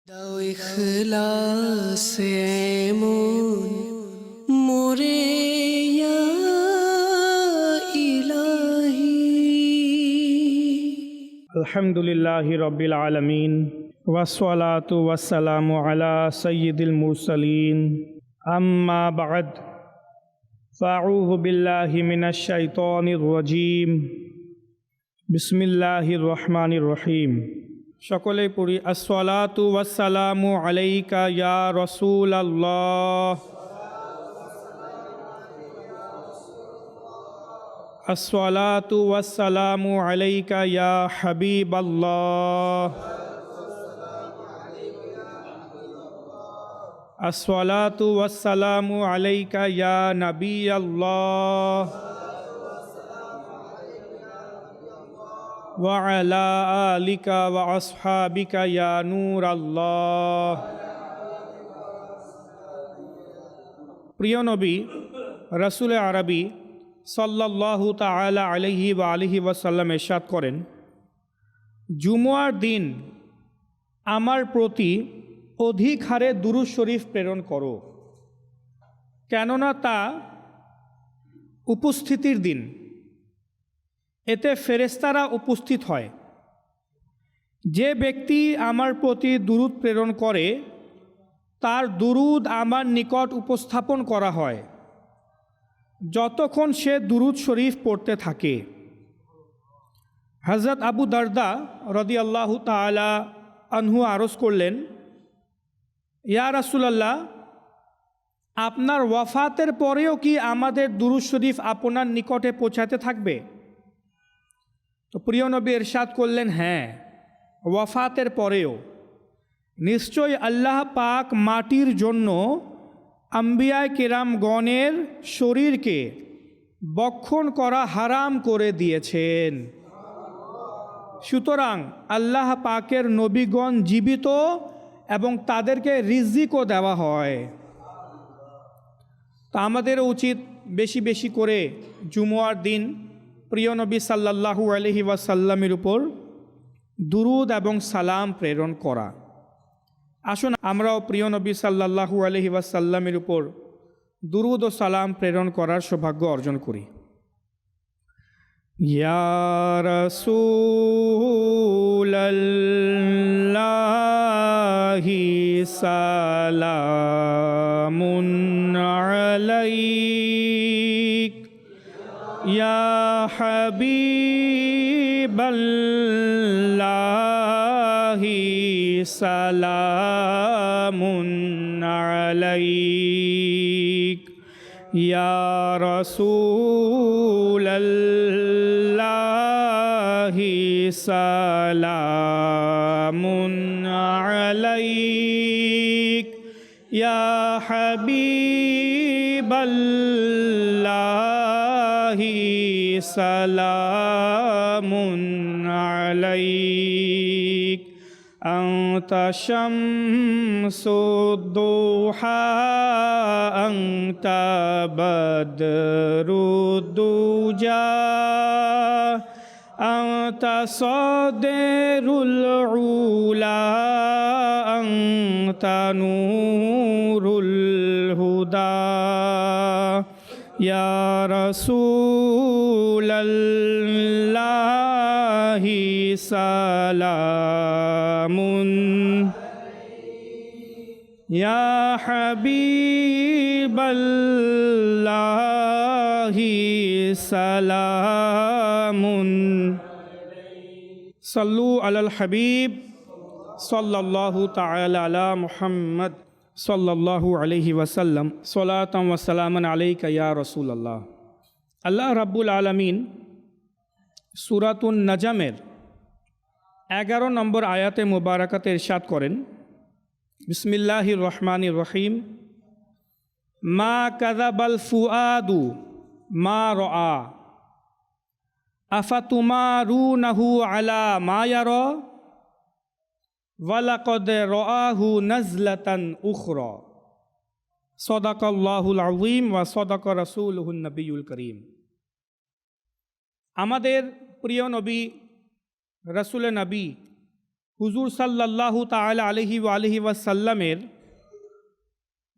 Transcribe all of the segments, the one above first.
দাও ইখলাসে এমন মোরে ইয়া ইলাহি। আলহামদুলিল্লাহি রাব্বিল আলামিন ওয়াসসালাতু ওয়াসসালামু আলা সাইয়্যিদিল মুরসালিন আম্মা বা'দ ফাআউযু বিল্লাহি মিনাশ শাইতানির রাজীম বিসমিল্লাহির রহমানির রহিম। সকলে পড়ি আসসালাতু ওয়াসসালামু আলাইকা ইয়া রাসূলাল্লাহ। আসসালাতু ওয়াসসালামু আলাইকা ইয়া হাবিবাল্লাহ। আসসালাতু ওয়াসসালামু আলাইকা ইয়া নবিয়াল্লাহ ওয়া আলা আলিকা ওয়া আসহাবিকা ইয়া নূরাল্লাহ। প্রিয় নবী রাসূল আরবি সাল্লাল্লাহু তাআলা আলাইহি ওয়া আলিহি ওয়াসাল্লাম ইরশাদ করেন, জুমআর দিন আমার প্রতি অধিক হারে দুরূদ শরীফ প্রেরণ করো, কেননা তা উপস্থিতির দিন। এতে ফেরেশতারা উপস্থিত হয়। যে ব্যক্তি আমার প্রতি দুরূদ প্রেরণ করে তার দুরূদ আমার নিকট উপস্থাপন করা হয় যতক্ষণ সে দুরূদ শরীফ পড়তে থাকে। হযরত আবু দারদা রাদিয়াল্লাহু তাআলা আনহু আরজ করলেন, ইয়া রাসূলুল্লাহ, আপনার ওয়াফাতের পরেও কি আমাদের দুরূদ শরীফ আপনার নিকটে পৌঁছাতে থাকবে? তো প্রিয় নবী ইরশাদ করলেন, হ্যাঁ, ওয়াফাতের পরেও। নিশ্চয় আল্লাহ পাক মাটির জন্য আম্বিয়ায়ে কেরামগণের শরীরকে বক্ষণ করা হারাম করে দিয়েছেন। সুতরাং আল্লাহ পাকের নবীগণ জীবিত এবং তাদেরকে রিজিকও দেওয়া হয়। তা আমাদের উচিত বেশি বেশি করে জুমআর দিন প্রিয় নবী সাল্লাল্লাহু আলাইহি ওয়াসাল্লামের উপর দুরূদ এবং সালাম প্রেরণ করা। আসুন আমরাও প্রিয় নবী সাল্লাল্লাহু আলাইহি ওয়াসাল্লামের উপর দুরূদ ও সালাম প্রেরণ করার সৌভাগ্য অর্জন করি। ইয়া রাসূলাল্লাহি সালামুন আলাইক ইয়া হাবিবাল্লাহি সালামুন আলাইক ইয়া রাসূলাল্লাহি সালামুন আলাইক ইয়া হাবিবাল্লাহি সালামুন আলাইক আনতা শামসুদ দুহা আনতা বদরুদ দুজা আনতা সাদরুল উলা আনতা নূরুল হুদা ইয়া রাসূলাল্লাহি সালামুন ইয়া হাবিবাল্লাহি সালামুন। সাল্লু আলাল হাবিব সাল্লাল্লাহু তাআলা আলা মুহাম্মদ সাল্লাল্লাহু আলাইহি ওয়াসাল্লাম সালাতাম ওয়া সালামান আলাইকা ইয়া রাসূলুল্লাহ। আল্লাহ রাব্বুল আলামিন সূরাতুন নাজমের 11 নম্বর আয়াতে মুবারাকাতে ইরশাদ করেন, বিসমিল্লাহির রহমানির রহিম, মা কাযাবাল ফুআদু মা রাআ আফাতুমারুনাহু আলা মা ইয়ারা ওয়ালাকাদ রাআহু নাজলাতান উখরা সাদাকাল্লাহুল আযীম ওয়া সাদাকা রাসূলুহুন নবিয়্যুল কারীম। আমাদের প্রিয় নবী রসুল নবী হুজুর সাল্লাল্লাহু তাআলা আলাইহি ওয়াসাল্লামের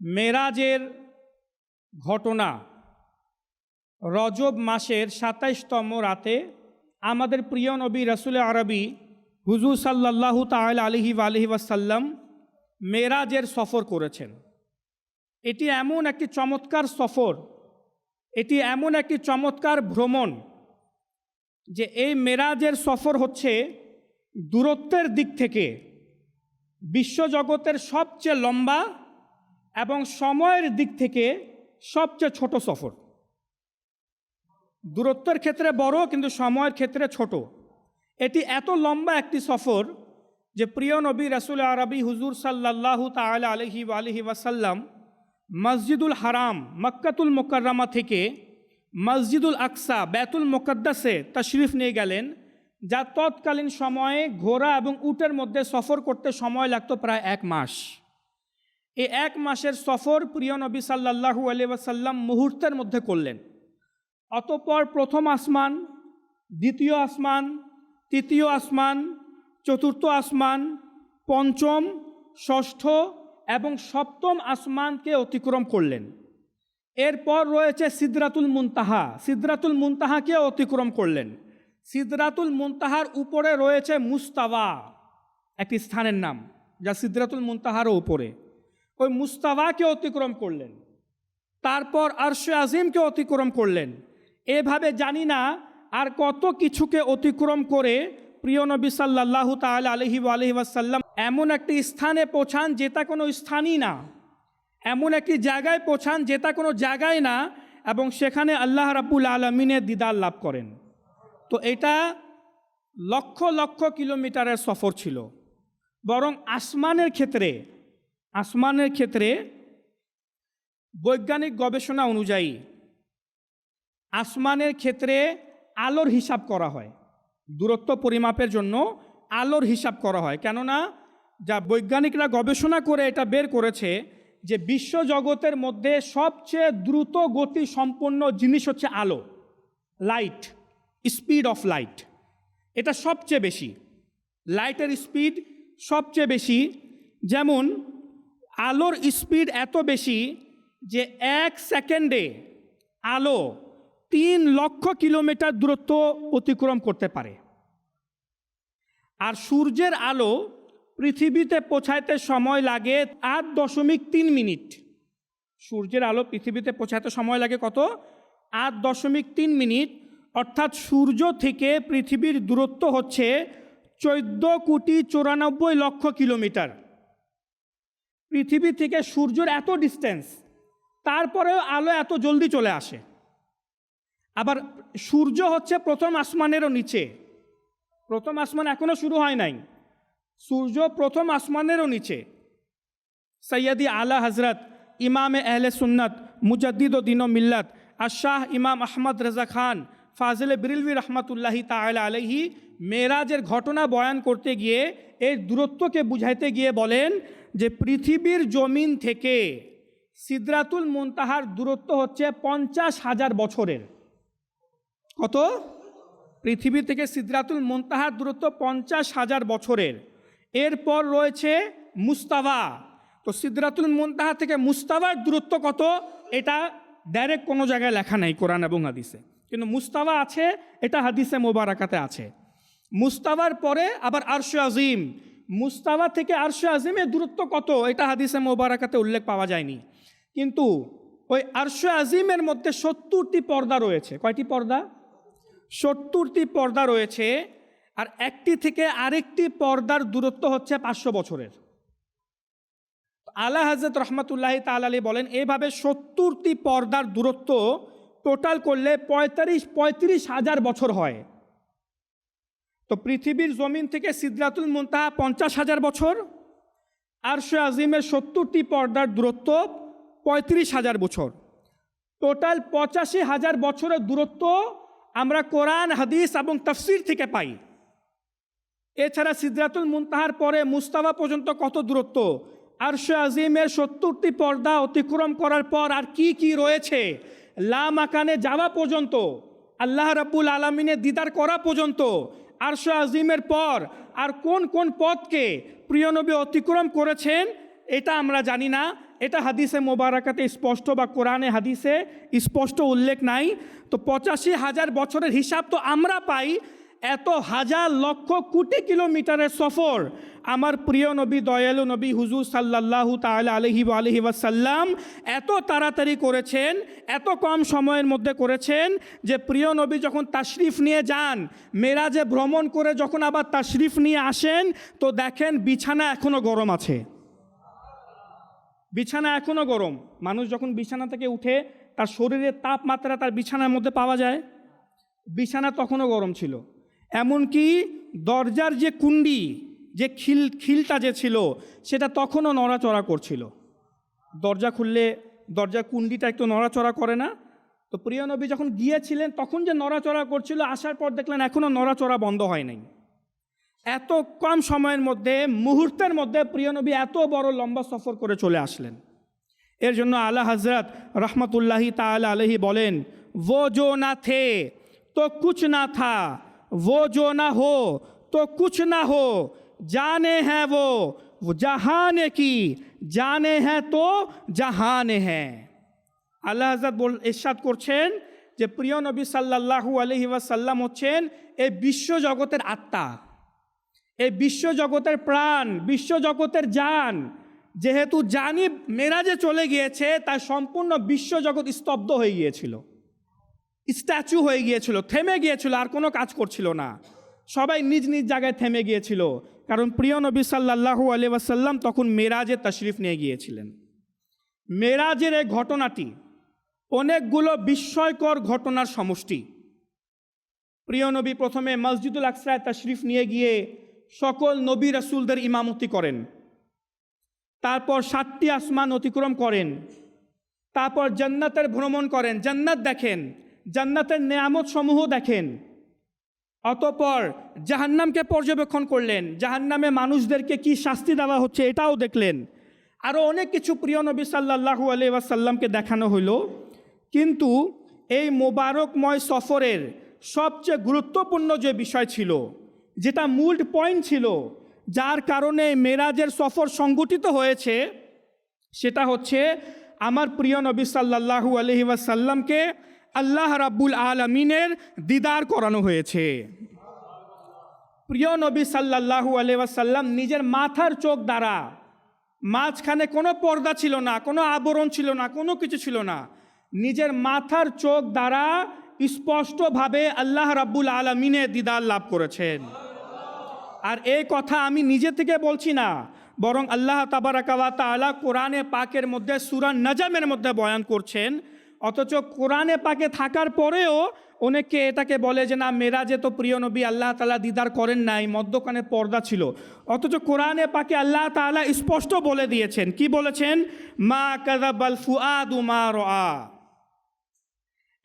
মেরাজের ঘটনা রজব মাসের ২৭তম রাতে আমাদের প্রিয় নবী রাসূল আরবি হুজুর সাল্লাল্লাহু তাআলা আলাইহি ওয়াসাল্লাম মেরাজের সফর করেছেন। এটি এমন একটি চমৎকার সফর, এটি এমন একটি চমৎকার ভ্রমণ যে এই মেরাজের সফর হচ্ছে দূরত্বের দিক থেকে বিশ্বজগতের সবচেয়ে লম্বা এবং সময়ের দিক থেকে সবচেয়ে ছোট সফর। দূরত্বের ক্ষেত্রে বড় কিন্তু সময়ের ক্ষেত্রে ছোট। এটি এত লম্বা একটি সফর যে প্রিয় নবী রাসূল আরবি হুজুর সাল্লাল্লাহু তাআলা আলাইহি ওয়াসাল্লাম মসজিদুল হারাম মক্কাতুল মুকাররমা থেকে মসজিদুল আকসা বাইতুল মুকদ্দাসে তাশরিফ নিয়ে গেলেন, যা তৎকালীন সময়ে ঘোড়া এবং উটের মধ্যে সফর করতে সময় লাগতো প্রায় 1 মাস। এই 1 মাসের সফর প্রিয় নবী সাল্লাল্লাহু আলাইহি ওয়াসাল্লাম মুহূর্তের মধ্যে করলেন। অতঃপর প্রথম আসমান, দ্বিতীয় আসমান, তৃতীয় আসমান, চতুর্থ আসমান, পঞ্চম, ষষ্ঠ এবং সপ্তম আসমানকে অতিক্রম করলেন। এরপর রয়েছে সিদরাতুল মুনতাহা, সিদরাতুল মুনতাহাকে অতিক্রম করলেন। সিদরাতুল মুনতাহার উপরে রয়েছে মুস্তাওয়া, একটি স্থানের নাম যা সিদরাতুল মুনতাহারও উপরে, ওই মুস্তাওয়াকে অতিক্রম করলেন। তারপর আরশে আজিমকে অতিক্রম করলেন। এভাবে জানি না আর কত কিছুকে অতিক্রম করে প্রিয় নবী সাল্লাল্লাহু তাআলা আলাইহি ওয়াসাল্লাম এমন একটি স্থানে পৌঁছান যেটা কোনো স্থানই না, এমন একটি জায়গায় পৌঁছান যেটা কোনো জায়গায় না, এবং সেখানে আল্লাহ রাব্বুল আলামিনের দিদার লাভ করেন। তো এটা লক্ষ লক্ষ কিলোমিটারের সফর ছিল। বরং আসমানের ক্ষেত্রে বৈজ্ঞানিক গবেষণা অনুযায়ী আসমানের ক্ষেত্রে আলোর হিসাব করা হয়, দূরত্ব পরিমাপের জন্য আলোর হিসাব করা হয়। কেননা যা বৈজ্ঞানিকরা গবেষণা করে এটা বের করেছে যে বিশ্বজগতের মধ্যে সবচেয়ে দ্রুত গতি সম্পন্ন জিনিস হচ্ছে আলো, লাইট, স্পিড অফ লাইট। এটা সবচেয়ে বেশি, লাইটের স্পিড সবচেয়ে বেশি। যেমন আলোর স্পিড এত বেশি যে 1 সেকেন্ডে আলো 3 লক্ষ কিলোমিটার দূরত্ব অতিক্রম করতে পারে। আর সূর্যের আলো পৃথিবীতে পৌঁছাইতে সময় লাগে 8.3 মিনিট। সূর্যের আলো পৃথিবীতে পৌঁছাইতে সময় লাগে কত? 8.3 মিনিট। অর্থাৎ সূর্য থেকে পৃথিবীর দূরত্ব হচ্ছে 14,94,00,000 কিলোমিটার। পৃথিবী থেকে সূর্যের এত ডিস্টেন্স, তারপরেও আলো এত জলদি চলে আসে। আবার সূর্য হচ্ছে প্রথম আসমানেরও নিচে, প্রথম আসমান এখনো শুরু হয় নাই, সূর্য প্রথম আসমানেরও নিচে। সৈয়দি আলা হজরত ইমামে আহলে সুন্নত মুজাদ্দিদ ও দিন ও মিল্লাত আর শাহ ইমাম আহমদ রেজা খান ফাজিলে বিরিলভি রহমতুল্লাহি তাআলা আলাইহি মেরাজের ঘটনা বয়ান করতে গিয়ে এর দূরত্বকে বুঝাইতে গিয়ে বলেন যে পৃথিবীর জমিন থেকে সিদরাতুল মুনতাহার দূরত্ব হচ্ছে 50,000 বছরের। কত? পৃথিবী থেকে সিদরাতুল মুনতাহার দূরত্ব 50,000 বছরের। এরপর রয়েছে মুস্তাওয়া। তো সিদরাতুল মুনতাহা থেকে মুস্তাওয়ার দূরত্ব কত এটা ডাইরেক্ট কোনো জায়গায় লেখা নাই কোরআন এবং হাদিসে, কিন্তু মুস্তাওয়া আছে, এটা হাদিসে মোবারাকাতে আছে। মুস্তাওয়ার পরে আবার আরশে আজিম, মুস্তাওয়া থেকে আরশে আজিমের দূরত্ব কত এটা হাদিসে মোবারাকাতে উল্লেখ পাওয়া যায়নি। কিন্তু ওই আরশে আজিমের মধ্যে 70টি পর্দা রয়েছে। কয়টি পর্দা? 70টি পর্দা রয়েছে। আর একটি থেকে আরেকটি পর্দার দূরত্ব হচ্ছে 500 বছরের। আলা হযরত রহমতুল্লাহি তাআলা আলাইহি বলেন এভাবে 70টি পর্দার দূরত্ব টোটাল করলে 35,000 বছর হয়। তো পৃথিবীর জমিন থেকে সিদরাতুল মুনতাহা 50,000 বছর, আরশে আজিমের 70টি পর্দার দূরত্ব 35,000 বছর। টোটাল 85,000 বছরের দূরত্ব আমরা কোরআন, হাদিস এবং তাফসীর থেকে পাই। এছাড়া সিদরাতুল মুনতাহার পরে মুস্তাওয়া পর্যন্ত কত দূরত্ব? আরশে আজিমের 70টি পর্দা অতিক্রম করার পর আর কি কি রয়েছে, লা মাকানে যাওয়া পর্যন্ত, আল্লাহ রাব্বুল আলামিনের দিদার করা পর্যন্ত, আরশ আজিমের পর আর কোন কোন পথকে প্রিয় নবী অতিক্রম করেছেন এটা আমরা জানি না। এটা হাদিসে মোবারকাতে স্পষ্ট বা কোরআনে হাদিসে স্পষ্ট উল্লেখ নাই। তো 85,000 বছরের হিসাব তো আমরা পাই, এত হাজার লক্ষ কোটি কিলোমিটারের সফর আমার প্রিয় নবী দয়ালু নবী হুজুর সাল্লাল্লাহু তাআলা আলাইহি ওয়াসাল্লাম এত তাড়াতাড়ি করেছেন, এত কম সময়ের মধ্যে করেছেন যে প্রিয় নবী যখন তাশরিফ নিয়ে যান, মেরাজে ভ্রমণ করে যখন আবার তাশরিফ নিয়ে আসেন, তো দেখেন বিছানা এখনও গরম আছে। বিছানা এখনও গরম। মানুষ যখন বিছানা থেকে উঠে তার শরীরের তাপমাত্রা তার বিছানার মধ্যে পাওয়া যায়, বিছানা তখনও গরম ছিল। এমনকি দরজার যে কুণ্ডি, যে খিলটা যে ছিল সেটা তখনও নড়াচড়া করছিল। দরজা খুললে দরজার কুণ্ডিটা একটু নড়াচড়া করে না? তো প্রিয় নবী যখন গিয়েছিলেন তখন যে নড়াচড়া করছিল, আসার পর দেখলেন এখনও নড়াচড়া বন্ধ হয় নাই। এত কম সময়ের মধ্যে, মুহূর্তের মধ্যে প্রিয় নবী এত বড় লম্বা সফর করে চলে আসলেন। এর জন্য আলা হজরত রহমতুল্লাহি তাআলা আলাইহি বলেন, वो जो ना थे तो कुछ ना था, वो जो ना हो तो कुछ ना हो, जाने हैं वो जहाने की, जाने हैं तो জাহানে হ্যাঁ। আল্লাহ হযরত ইরশাদ করছেন যে প্রিয় নবী সাল্লাল্লাহু আলাইহি ওয়াসাল্লাম হচ্ছেন এই বিশ্বজগতের আত্মা, এই বিশ্বজগতের প্রাণ, বিশ্বজগতের জান। যেহেতু জানি মেরাজে চলে গিয়েছে, তাই সম্পূর্ণ বিশ্বজগৎ স্তব্ধ হয়ে গিয়েছিল, স্ট্যাচু হয়ে গিয়েছিল, থেমে গিয়েছিল, আর কোনো কাজ করছিল না। সবাই নিজ নিজ জায়গায় থেমে গিয়েছিল, কারণ প্রিয় নবী সাল্লাল্লাহু আলাইহি ওয়াসাল্লাম তখন মেরাজে তাশরিফ নিয়ে গিয়েছিলেন। মেরাজের এই ঘটনাটি অনেকগুলো বিস্ময়কর ঘটনার সমষ্টি। প্রিয় নবী প্রথমে মসজিদুল আকসায় তাশরিফ নিয়ে গিয়ে সকল নবী রাসূলদের ইমামতি করেন, তারপর 7টি আসমান অতিক্রম করেন, তারপর জান্নাতের ভ্রমণ করেন, জান্নাত দেখেন, জান্নাতের নেয়ামত সমূহ দেখেন, অতঃপর জাহান্নামকে পর্যবেক্ষণ করলেন, জাহান্নামে মানুষদেরকে কি শাস্তি দেওয়া হচ্ছে এটাও দেখলেন। আরও অনেক কিছু প্রিয় নবী সাল্লাল্লাহু আলাইহি ওয়াসাল্লামকে দেখানো হলো। কিন্তু এই মোবারকময় সফরের সবচেয়ে গুরুত্বপূর্ণ যে বিষয় ছিল, যেটা মূল পয়েন্ট ছিল, যার কারণে মেরাজের সফর সংগঠিত হয়েছে, সেটা হচ্ছে আমার প্রিয় নবী সাল্লাল্লাহু আলাইহি ওয়াসাল্লামকে আল্লাহ রাব্বুল আলামিনের দিদার করানো হয়েছে। প্রিয় নবী সাল্লাল্লাহু আলাইহি ওয়াসাল্লাম নিজের মাথার চোখ দ্বারা, মাঝখানে কোনো পর্দা ছিল না, কোনো আবরণ ছিল না, কোনো কিছু ছিল না, নিজের মাথার চোখ দ্বারা স্পষ্টভাবে আল্লাহ রাব্বুল আলামিনের দিদার লাভ করেছেন। আর এই কথা আমি নিজে থেকে বলছি না, বরং আল্লাহ তাবারাকা ওয়া তাআলা কোরআনে পাকের মধ্যে সূরা নাজমের মধ্যে বয়ান করছেন। অথচ কোরআনে পাকে থাকার পরেও অনেকে এটাকে বলে যে না, মেরাজে তো প্রিয় নবী আল্লাহ তাআলা দিদার করেন নাই, মধ্যখানে পর্দা ছিল। অথচ কোরআনে পাকে আল্লাহ তাআলা স্পষ্ট বলে দিয়েছেন, কি বলেছেন? মা কাযাবাল ফুআদু মা রাআ।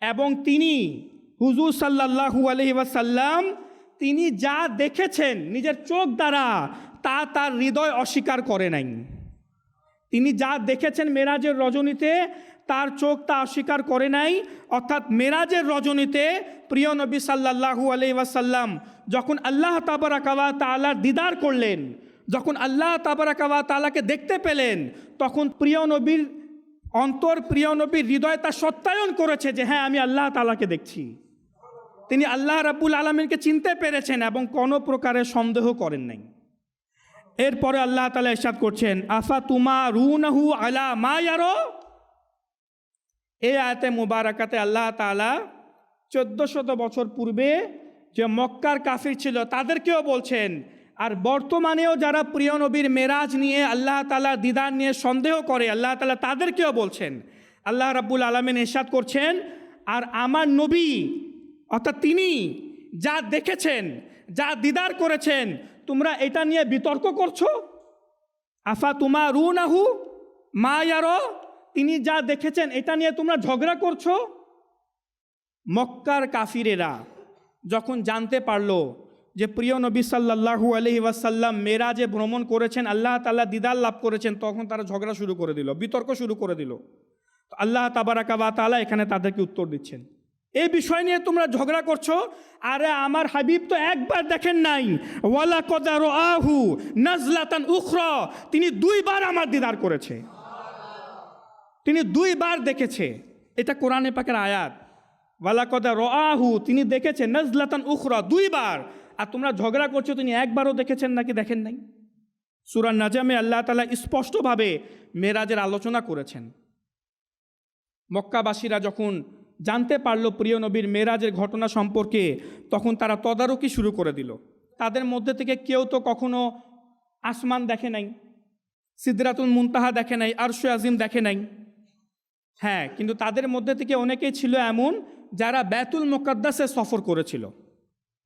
এবং তিনি হুজুর সাল্লাল্লাহু আলাইহি ওয়াসাল্লাম তিনি যা দেখেছেন নিজের চোখ দ্বারা, তা তার হৃদয় অস্বীকার করে নাই। তিনি যা দেখেছেন মেরাজের রজনীতে, তার চোখ তা অস্বীকার করে নাই। অর্থাৎ মেরাজের রজনীতে প্রিয় নবী সাল্লাল্লাহু আলাইহি ওয়াসাল্লাম যখন আল্লাহ তাবারাকা ওয়া তাআলার দিদার করলেন, যখন আল্লাহ তাবারাকা ওয়া তাআলাকে দেখতে পেলেন, তখন প্রিয় নবীর অন্তর, প্রিয় নবীর হৃদয় তা সত্যায়ন করেছে যে হ্যাঁ, আমি আল্লাহ তাআলাকে দেখছি। তিনি আল্লাহ রাব্বুল আলামিনকে চিনতে পেরেছেন এবং কোনো প্রকারের সন্দেহ করেন নাই। এরপরে আল্লাহ তাআলা ইরশাদ করছেন, আফা তুমারুনাহু আলা মা ইয়ারা। এই আয়াতে মুবারাকাতে আল্লাহ তাআলা 1400 বছর পূর্বে যে মক্কার কাফির ছিল তাদেরকেও বলছেন, আর বর্তমানেও যারা প্রিয় নবীর মেরাজ নিয়ে, আল্লাহ তাআলার দিদার নিয়ে সন্দেহ করে, আল্লাহ তাআলা তাদেরকেও বলছেন। আল্লাহ রাব্বুল আলামিন ইরশাদ করছেন, আর আমার নবী অর্থাৎ তিনি যা দেখেছেন, যা দিদার করেছেন, তোমরা এটা নিয়ে বিতর্ক করছো। আফা তুমারুনাহু মা ইয়ারা, তিনি যা দেখেছেন এটা নিয়ে তোমরা ঝগড়া করছো। মক্কার কাফিরেরা যখন জানতে পারলো যে প্রিয় নবী সাল্লাল্লাহু আলাইহি ওয়াসাল্লাম মেরাজে ভ্রমণ করেছেন, আল্লাহ তাআলা দিদার লাভ করেছেন, তখন তারা ঝগড়া শুরু করে দিল, বিতর্ক শুরু করে দিল। আল্লাহ তাবারাকা ওয়া তাআলা এখানে তাদেরকে উত্তর দিচ্ছেন। এই বিষয় নিয়ে তোমরা ঝগড়া করছো। আরে আমার হাবিব তো একবার দেখেন নাই, ওয়ালা কদার আহু নাজলাতান উখরা, তিনি 2 বার আমার দিদার করেছে, তিনি 2 বার দেখেছে। এটা কোরআনে পাকের আয়াত। ওয়ালা কদার আহু, তিনি দেখেছেন, নাজলাতান উখরা 2 বার। আর তোমরা ঝগড়া করছো তিনি একবারও দেখেছেন নাকি দেখেন নাই। সূরা নাজমে আল্লাহ তাআলা স্পষ্টভাবে মেরাজের আলোচনা করেছেন। মক্কাবাসীরা যখন জানতে পারল প্রিয় নবীর মেরাজের ঘটনা সম্পর্কে, তখন তারা তদারকি শুরু করে দিল। তাদের মধ্যে থেকে কেউ তো কখনো আসমান দেখে নাই, সিদরাতুল মুনতাহা দেখে নাই, আরশে আজিম দেখে নাই। হ্যাঁ, কিন্তু তাদের মধ্যে থেকে অনেকেই ছিল এমন যারা বাইতুল মুকাদ্দাসে সফর করেছিল,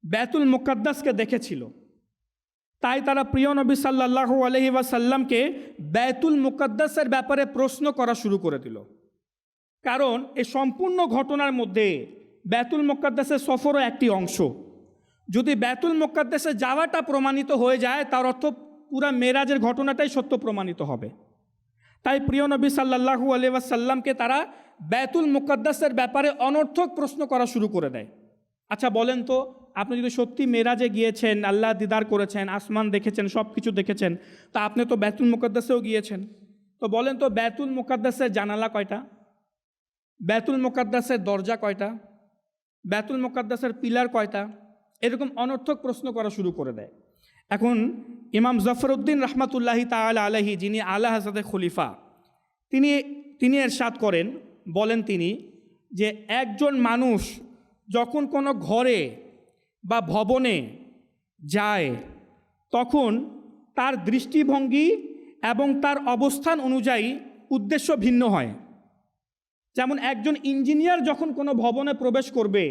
বাইতুল মুকাদ্দাসকে দেখেছিল। তাই তারা প্রিয় নবী সাল্লাল্লাহু আলাইহি ওয়াসাল্লামকে বাইতুল মুকাদ্দাসের ব্যাপারে প্রশ্ন করা শুরু করে দিল। কারণ এই সম্পূর্ণ ঘটনার মধ্যে বাইতুল মুকাদ্দাসের সফরও একটি অংশ। যদি বাইতুল মুকাদ্দাসে যাওয়াটা প্রমাণিত হয়ে যায়, তার অর্থ পুরা মেরাজের ঘটনাটাই সত্য প্রমাণিত হবে। তাই প্রিয় নবী সাল্লাল্লাহু আলাইহি ওয়াসাল্লামকে তারা বাইতুল মুকাদ্দাসের ব্যাপারে অনর্থক প্রশ্ন করা শুরু করে দেয়। আচ্ছা বলেন তো, আপনি যদি সত্যি মেরাজে গিয়েছেন, আল্লাহ দিদার করেছেন, আসমান দেখেছেন, সব কিছু দেখেছেন, তা আপনি তো বাইতুল মুকাদ্দাসেও গিয়েছেন, তো বলেন তো বাইতুল মুকাদ্দাসের জানালা কয়টা, বাইতুল মুকাদ্দাসের দরজা কয়টা, বাইতুল মুকাদ্দাসের পিলার কয়টা? এরকম অনর্থক প্রশ্ন করা শুরু করে দেয়। এখন ইমাম জফরউদ্দিন রহমাতুল্লাহি তাআলা আলাইহি, যিনি আলা হযরতের খলিফা, তিনি ইরশাদ করেন, বলেন তিনি যে একজন মানুষ যখন কোনো ঘরে বা ভবনে যায়, তখন তার দৃষ্টিভঙ্গি এবং তার অবস্থান অনুযায়ী উদ্দেশ্য ভিন্ন হয়। যেমন একজন ইঞ্জিনিয়ার যখন কোনো ভবনে প্রবেশ করবে,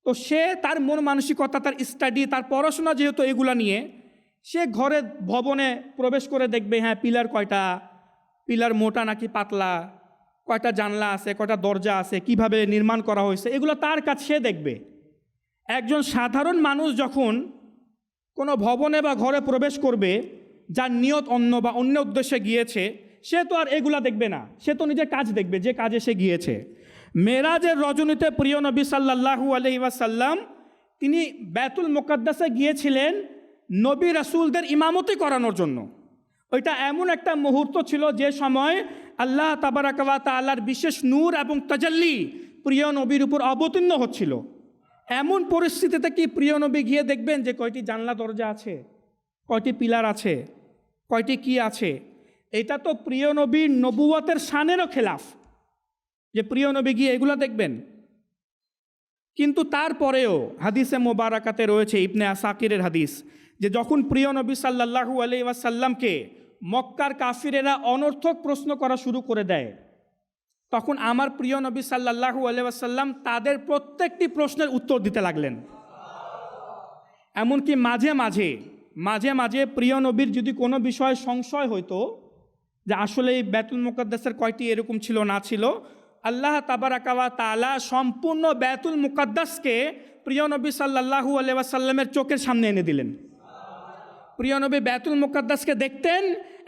তো সে তার মন মানসিকতা, তার স্টাডি, তার পড়াশোনা যেহেতু এগুলা নিয়ে, সে ঘরে ভবনে প্রবেশ করে দেখবে হ্যাঁ পিলার কয়টা, পিলার মোটা নাকি পাতলা, কয়টা জানলা আছে, কয়টা দরজা আছে, কিভাবে নির্মাণ করা হয়েছে, এগুলো তার কাছে সে দেখবে। একজন সাধারণ মানুষ যখন কোনো ভবনে বা ঘরে প্রবেশ করবে, যার নিয়ত অন্য বা অন্য উদ্দেশ্যে গিয়েছে, সে তো আর এগুলা দেখবে না, সে তো নিজের কাজ দেখবে, যে কাজে সে গিয়েছে। মেরাজের রজনীতে প্রিয় নবী সাল্লাল্লাহু আলাইহি ওয়াসাল্লাম তিনি বাইতুল মুকাদ্দাসে গিয়েছিলেন নবী রাসূলদের ইমামতি করানোর জন্য। ওইটা এমন একটা মুহূর্ত ছিল যে সময় আল্লাহ তাবারাক ওয়া তাআলার বিশেষ নূর এবং তাজাল্লি প্রিয় নবীর উপর অবতীর্ণ হচ্ছিল। এমন পরিস্থিতিতে কি প্রিয় নবী গিয়ে দেখবেন যে কয়টি জানলা দরজা আছে, কয়টি পিলার আছে, কয়টি কি আছে? এটা তো প্রিয় নবীর নবুয়তের শানেরও খেলাফ যে প্রিয় নবী গিয়ে এগুলো দেখবেন। কিন্তু তারপরেও হাদিসে মোবারাকাতে রয়েছে, ইবনে আসাকিরের হাদিস, যে যখন প্রিয় নবী সাল্লাল্লাহু আলাইহি ওয়াসাল্লামকে মক্কার কাফিরেরা অনর্থক প্রশ্ন করা শুরু করে দেয়, তখন আমার প্রিয় নবী সাল্লাল্লাহু আলাইহি ওয়াসাল্লাম তাদের প্রত্যেকটি প্রশ্নের উত্তর দিতে লাগলেন। এমনকি মাঝে মাঝে প্রিয় নবীর যদি কোনো বিষয়ে সংশয় হইতো যে আসলে এই বাইতুল মুকাদ্দাসের কয়টি এরকম ছিল না ছিল, আল্লাহ তাবারাকা ওয়া তাআলা সম্পূর্ণ বাইতুল মুকাদ্দাসকে প্রিয় নবী সাল্লাল্লাহু আলাইহি ওয়াসাল্লামের চোখের সামনে এনে দিলেন। প্রিয় নবী বাইতুল মুকাদ্দাসকে দেখতেন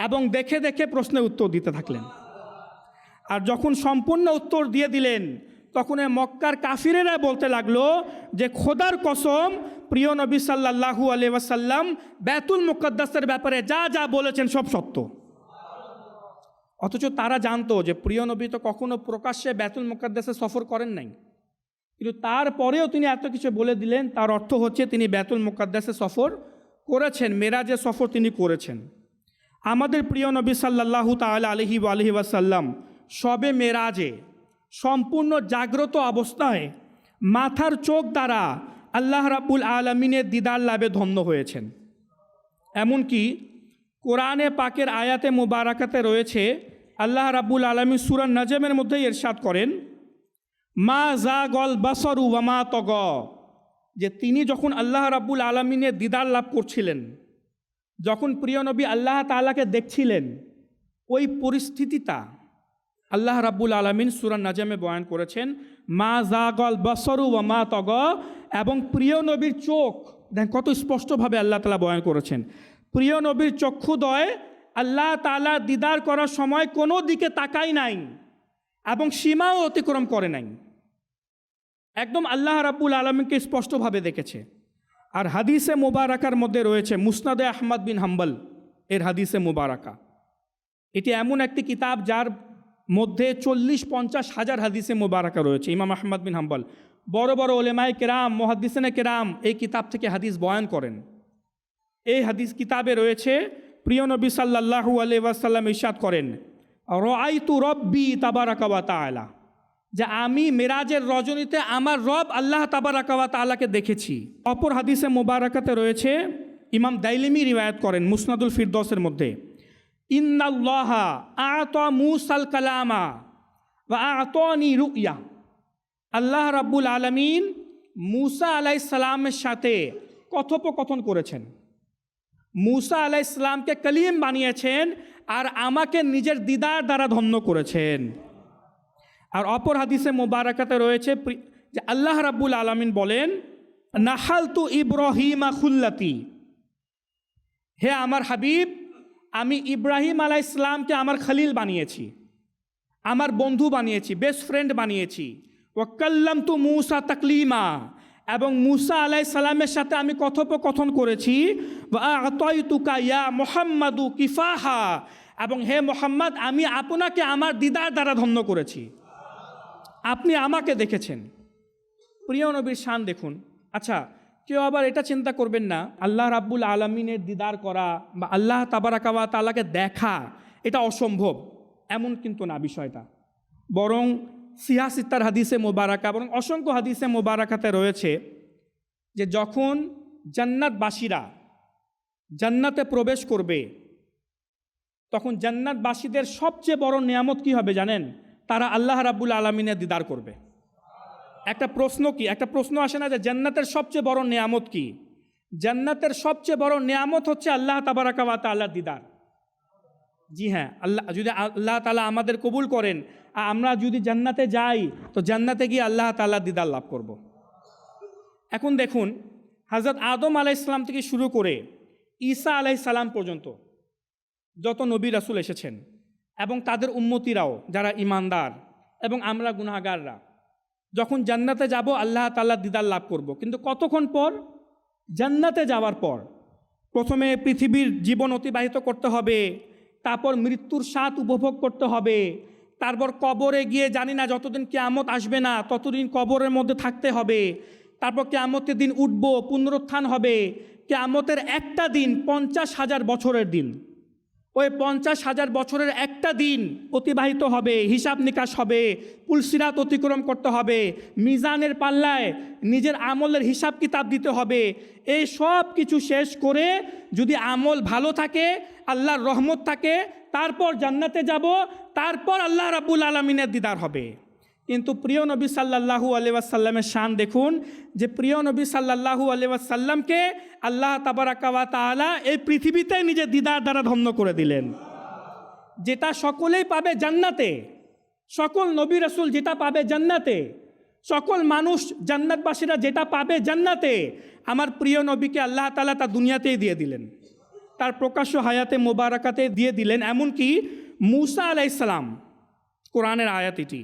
এবং দেখে দেখে প্রশ্নের উত্তর দিতে থাকলেন। আর যখন সম্পূর্ণ উত্তর দিয়ে দিলেন, তখন মক্কার কাফিরেরা বলতে লাগলো যে খোদার কসম, প্রিয় নবী সাল্লাল্লাহু আলাইহি ওয়াসাল্লাম বাইতুল মুকাদ্দাসের ব্যাপারে যা যা বলেছেন সব সত্য। অথচ তারা জানতো যে প্রিয় নবী তো কখনো প্রকাশ্যে বাইতুল মুকাদ্দাসে সফর করেন নাই, কিন্তু তারপরেও তিনি এত কিছু বলে দিলেন। তার অর্থ হচ্ছে তিনি বাইতুল মুকাদ্দাসে সফর করেছেন, মেরাজের সফর তিনি করেছেন। আমাদের প্রিয় নবী সাল্লাল্লাহু তাআলা আলাইহি ওয়াসাল্লাম সবে মেরাজে সম্পূর্ণ জাগ্রত অবস্থায় মাথার চোখ দ্বারা আল্লাহ রাব্বুল আলামিনের দিদার লাভে ধন্য হয়েছেন। এমনকি কোরআনে পাকের আয়াতে মুবারাকাতে রয়েছে, আল্লাহ রাব্বুল আলামিন সূরা নাজমের মধ্যে ইরশাদ করেন, মা যাগাল বাসারু ওয়া মা তাগা, যে তিনি যখন আল্লাহ রাব্বুল আলামিনের দিদার লাভ করছিলেন, যখন প্রিয় নবী আল্লাহ তাআলাকে দেখছিলেন, ওই পরিস্থিতিটা আল্লাহ রাব্বুল আলামিন সূরা নাজমে বয়ান করেছেন, মা যাগাল বাসারু ওয়া মা তাগা। এবং প্রিয় নবীর চোখ, দেখেন কত স্পষ্টভাবে আল্লাহ তাআলা বয়ান করেছেন, প্রিয় নবীর চক্ষুদয় আল্লাহ তাআলা দিদার করার সময় কোনো দিকে তাকাই নাই এবং সীমাও অতিক্রম করে নাই। একদম আল্লাহ রাব্বুল আলামিনকে স্পষ্টভাবে দেখেছে। আর হাদিসে মুবারাকার মধ্যে রয়েছে মুসনাদে আহমদ বিন হাম্বল এর হাদিসে মুবারাকা। এটি এমন একটি কিতাব যার মধ্যে 40-50 হাজার হাদিসে মুবারাকা রয়েছে। ইমাম আহমদ বিন হাম্বল বড় বড় ওলেমায়ে কেরাম, মুহাদ্দিসিনে কেরাম এই কিতাব থেকে হাদিস বয়ান করেন। এই হাদিস কিতাবে রয়েছে প্রিয় নবী সাল্লাল্লাহু আলাইহি ওয়াসাল্লাম ইরশাদ করেন, রাআইতু রব্বি তাবারাকা ওয়া তাআলা, যে আমি মেরাজের রজনীতে আমার রব আল্লাহ তাবারাকা ওয়া তাআলাকে দেখেছি। অপর হাদিসে মুবারাকাতে রয়েছে, ইমাম দাইলিমি রিওয়ায়াত করেন মুসনাদুল ফিরদৌসের মধ্যে, ইন্নাল্লাহা আ'তা মূসাল কালামা ওয়া আ'তানি রু'য়া, আল্লাহ রাব্বুল আলামিন মূসা আলাইহিস সালামের সাথে কথোপকথন করেছেন। মূসা আলাইহিস সালামকে কলিম বানিয়েছেন আর আমাকে নিজের দিদার দ্বারা ধন্য করেছেন। আর অপর হাদিসে মুবারাকাতে রয়েছে যে আল্লাহ রাব্বুল আলামিন বলেন, নাহালতু ইব্রাহিমা খুল্লাতি, হে আমার হাবিব, আমি ইব্রাহিম আলাইহিস সালামকে আমার খলিল বানিয়েছি, আমার বন্ধু বানিয়েছি, বেস্ট ফ্রেন্ড বানিয়েছি। ওয়া কাল্লামতু মূসা তাকলিমা, এবং মূসা আলাইহিস সালামের সাথে আমি কথোপকথন করেছি। ওয়া আ'তাইতুকা ইয়া মুহাম্মাদু কিফাহা, এবং হে মুহাম্মদ আমি আপনাকে আমার দিদার দ্বারা ধন্য করেছি, আপনি আমাকে দেখেছেন। প্রিয় নবীর শান দেখুন। আচ্ছা, কেউ আবার এটা চিন্তা করবেন না আল্লাহ রাব্বুল আলামিনের দিদার করা বা আল্লাহ তাবারাকা ওয়া তাআলাকে দেখা এটা অসম্ভব, এমন কিন্তু না বিষয়টা। বরং সিয়াসিত্তার হাদিসে মোবারাকা, বরং অসংখ্য হাদিসে মোবারাকাতে রয়েছে যে যখন জান্নাতবাসীরা জান্নাতে প্রবেশ করবে তখন জান্নাতবাসীদের সবচেয়ে বড় নিয়ামত কি হবে জানেন? তারা আল্লাহ রাব্বুল আলামিনের দিদার করবে। একটা প্রশ্ন আসে না যে জান্নাতের সবচেয়ে বড় নিয়ামত কি? জান্নাতের সবচেয়ে বড় নিয়ামত হচ্ছে আল্লাহ তাবারাকা ওয়া তাআলার দিদার। জি হ্যাঁ, যদি আল্লাহ তাআলা আমাদের কবুল করেন, আমরা যদি জান্নাতে যাই তো জান্নাতে গিয়ে আল্লাহ তাআলার দিদার লাভ করব। এখন দেখুন, হযরত আদম আলাইহিস সালাম থেকে শুরু করে ঈসা আলাইহিস সালাম পর্যন্ত যত নবী রাসূল এসেছেন এবং তাদের উম্মতিরাও যারা ঈমানদার এবং আমরা গুনাহগাররা, যখন জান্নাতে যাব আল্লাহ তাআলার দিদার লাভ করব। কিন্তু কতক্ষণ পর? জান্নাতে যাওয়ার পর প্রথমে পৃথিবীর জীবন অতিবাহিত করতে হবে, তারপর মৃত্যুর স্বাদ উপভোগ করতে হবে, তারপর কবরে গিয়ে জানি না যতদিন কিয়ামত আসবে না ততদিন কবরের মধ্যে থাকতে হবে, তারপর কিয়ামতের দিন উঠব, পুনরুত্থান হবে। কিয়ামতের একটা দিন 50,000 বছরের দিন, ওই 50,000 বছরের একটা দিন অতিবাহিত হবে, হিসাব নিকাশ হবে, পুলসিরাত অতিক্রম করতে হবে, মিজানের পাল্লায় নিজের আমলের হিসাব কিতাব দিতে হবে। এই সব কিছু শেষ করে যদি আমল ভালো থাকে, আল্লাহর রহমত থাকে, তারপর জান্নাতে যাব, তারপর আল্লাহ রাব্বুল আলামিনের দিদার হবে। কিন্তু প্রিয় নবী সাল্লাল্লাহু আলাইহি ওয়াসাল্লামের শান দেখুন, যে প্রিয় নবী সাল্লাল্লাহু আলাইহি ওয়াসাল্লামকে আল্লাহ তাবারাকা ওয়া তাআলা এই পৃথিবীতে নিজের দিদার দ্বারা ধন্য করে দিলেন, যেটা সকলেই পাবে জান্নাতে। সকল নবী রাসূল যেটা পাবে জান্নাতে, সকল মানুষ জান্নাতবাসীরা যেটা পাবে জান্নাতে, আমার প্রিয় নবীকে আল্লাহ তাআলা তা দুনিয়াতেই দিয়ে দিলেন, তার প্রকাশ্য হায়াতে মোবারকাতে দিয়ে দিলেন। এমনকি মূসা আলাইহিস সালাম, কোরআনের আয়াত এটি,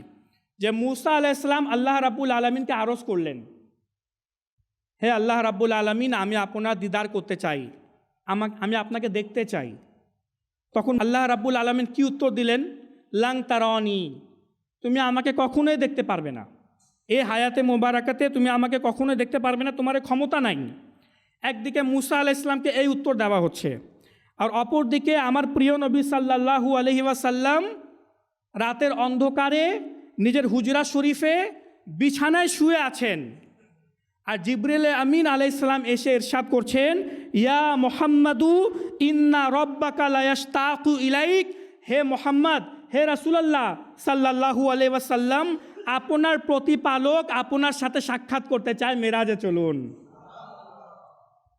যে মূসা আলাইহিস সালাম আল্লাহ রাব্বুল আলামিনকে আরজ করলেন, হে আল্লাহ রাব্বুল আলামিন, আমি আপনার দিদার করতে চাই, আমি আপনাকে দেখতে চাই। তখন আল্লাহ রাব্বুল আলামিন কি উত্তর দিলেন? লাং তারানি, তুমি আমাকে কখনোই দেখতে পারবে না, এই হায়াতে মোবারকাতে তুমি আমাকে কখনোই দেখতে পারবে না, তোমার ক্ষমতা নাই। একদিকে মূসা আলাইহিস সালামকে এই উত্তর দেওয়া হচ্ছে, আর অপর দিকে আমার প্রিয় নবী সাল্লাল্লাহু আলাইহি ওয়াসাল্লাম রাতের অন্ধকারে নিজের হুজরা শরীফে বিছানায় শুয়ে আছেন, আর জিবরিল আমিন আলাইহিস সালাম এসে ইরশাদ করছেন, ইয়া মুহাম্মাদু ইন্না রাব্বাকা লা ইয়াশতাকু ইলাইক, হে মুহাম্মদ, হে রাসূলুল্লাহ সাল্লাল্লাহু আলাইহি ওয়াসাল্লাম, আপনার প্রতিপালক আপনার সাথে সাক্ষাৎ করতে চায়, মেরাজে চলুন।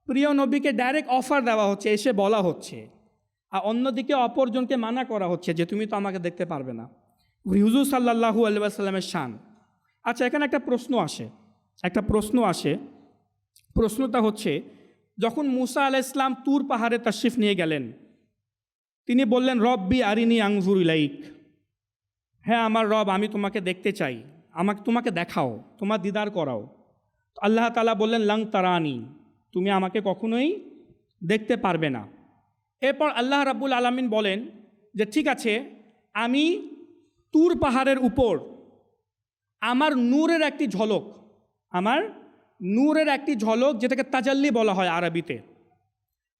প্রিয় নবীকে ডাইরেক্ট অফার দেওয়া হচ্ছে, এসে বলা হচ্ছে, আর অন্যদিকে অপরজনকে মানা করা হচ্ছে যে তুমি তো আমাকে দেখতে পারবে না। হুজুর সাল্লাল্লাহু আলাইহি ওয়াসাল্লামের শান। আচ্ছা, এখানে একটা প্রশ্ন আসে, প্রশ্নটা হচ্ছে, যখন মূসা আলাইহিস সালাম তুর পাহাড়ে তাশরিফ নিয়ে গেলেন, তিনি বললেন, রব্বি আরিনি আনজুর ইলাইক, হ্যাঁ আমার রব, আমি তোমাকে দেখতে চাই, তোমাকে দেখাও, তোমার দিদার করাও। আল্লাহ তাআলা বললেন লং তারানি, তুমি আমাকে কখনোই দেখতে পারবে না। এরপর আল্লাহ রাব্বুল আলামিন বলেন যে ঠিক আছে, আমি তুর পাহাড়ের উপর আমার নূরের একটি ঝলক, যেটাকে তাজাল্লি বলা হয় আরবিতে,